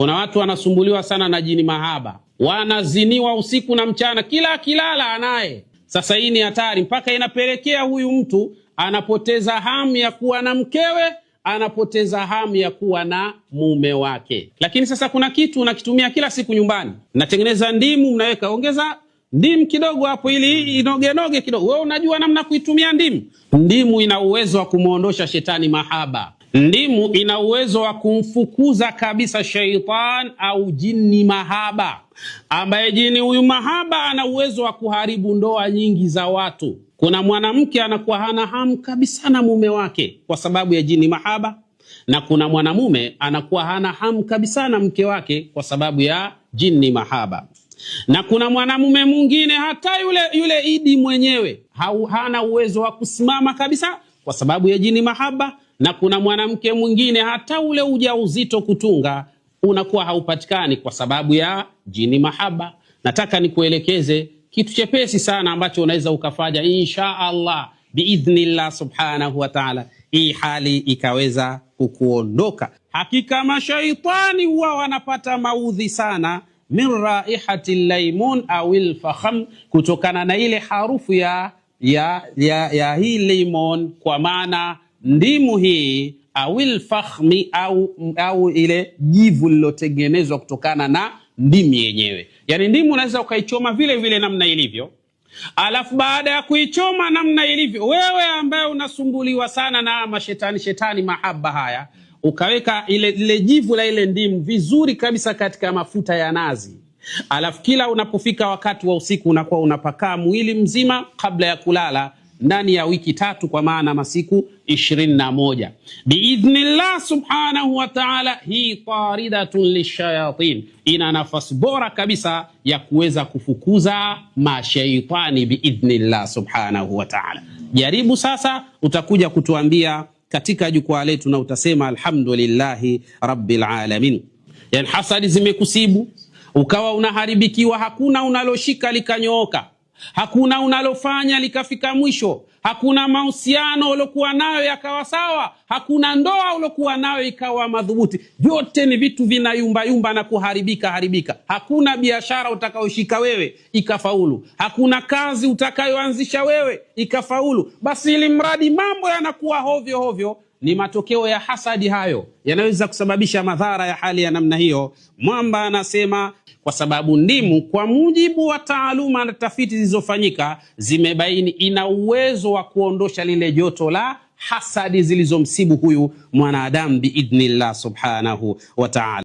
Kuna watu wanasumbuliwa sana na jini mahaba, wanaziniwa usiku na mchana, kila kilala anaye. Sasa hii ni hatari, mpaka inapelekea huyu mtu anapoteza hamu ya kuwa na mkewe, anapoteza hamu ya kuwa na mume wake. Lakini sasa kuna kitu unakitumia kila siku nyumbani, natengeneza ndimu, mnaweka ongeza ndimu kidogo hapo ili inogenoge kidogo. Wewe unajua namna kuitumia ndimu? Ndimu ina uwezo wa kumuondosha shetani mahaba. Ndimu ina uwezo wa kumfukuza kabisa shaitan au jini mahaba, ambaye jini huyu mahaba ana uwezo wa kuharibu ndoa nyingi za watu. Kuna mwanamke anakuwa hana hamu kabisa na mume wake kwa sababu ya jini mahaba, na kuna mwanamume anakuwa hana hamu kabisa na mke wake kwa sababu ya jini mahaba. Na kuna mwanamume mwingine hata yule idi mwenyewe hana uwezo wa kusimama kabisa kwa sababu ya jini mahaba. Na kuna mwanamke mwingine hata ule ujauzito kutunga unakuwa haupatikani kwa sababu ya jini mahaba. Nataka nikuelekeze kitu chepesi sana ambacho unaweza ukafanya insha Allah biidhnillah subhanahu wa ta'ala, hii hali ikaweza kukuondoka. Hakika mashaitani huwa wanapata maudhi sana min raihati laymun awil fakham, kutokana na ile harufu ya hii lemon, kwa maana ndimu hii, awil fakhmi au ile jivu lilotengenezwa kutokana na ndimu yenyewe. Yani ndimu unaweza ukaichoma vile vile namna ilivyo, alafu baada ya kuichoma namna ilivyo, wewe ambaye unasumbuliwa sana na mashetani mahaba haya, ukaweka ile jivu la ile ndimu vizuri kabisa katika mafuta ya nazi. Alafu kila unapofika wakati wa usiku unakuwa unapakaa mwili mzima kabla ya kulala ndani ya wiki 3, kwa maana masiku 21. Biidhnillah subhanahu wa ta'ala, hii taridatun lishayatin, ina nafasi bora kabisa ya kuweza kufukuza mashaitani biidhnillah subhanahu wa ta'ala. Jaribu sasa, utakuja kutuambia katika jukwaa letu na utasema alhamdulillahi rabbil alamin. Yani hasadi zimekusibu, ukawa unaharibikiwa, hakuna unaloshika likanyooka, hakuna unalofanya likafika mwisho, hakuna mahusiano ulokuwa nayo yakawa sawa, hakuna ndoa ulokuwa nayo ikawa madhubuti. Vyote ni vitu vinayumba na kuharibika. Hakuna biashara utakayoshika wewe ikafaulu, hakuna kazi utakayoanzisha wewe ikafaulu. Basi ili mradi mambo yanakuwa hovyo, ni matokeo ya hasadi hayo, yanaweza kusababisha madhara ya hali ya namna hiyo. Mwamba anasema kwa sababu ndimu, kwa mujibu wa taaluma na tafiti zilizofanyika, zimebaini ina uwezo wa kuondosha lile joto la hasadi zilizomsibu huyu mwanadamu biidhnillah subhanahu wa ta'ala.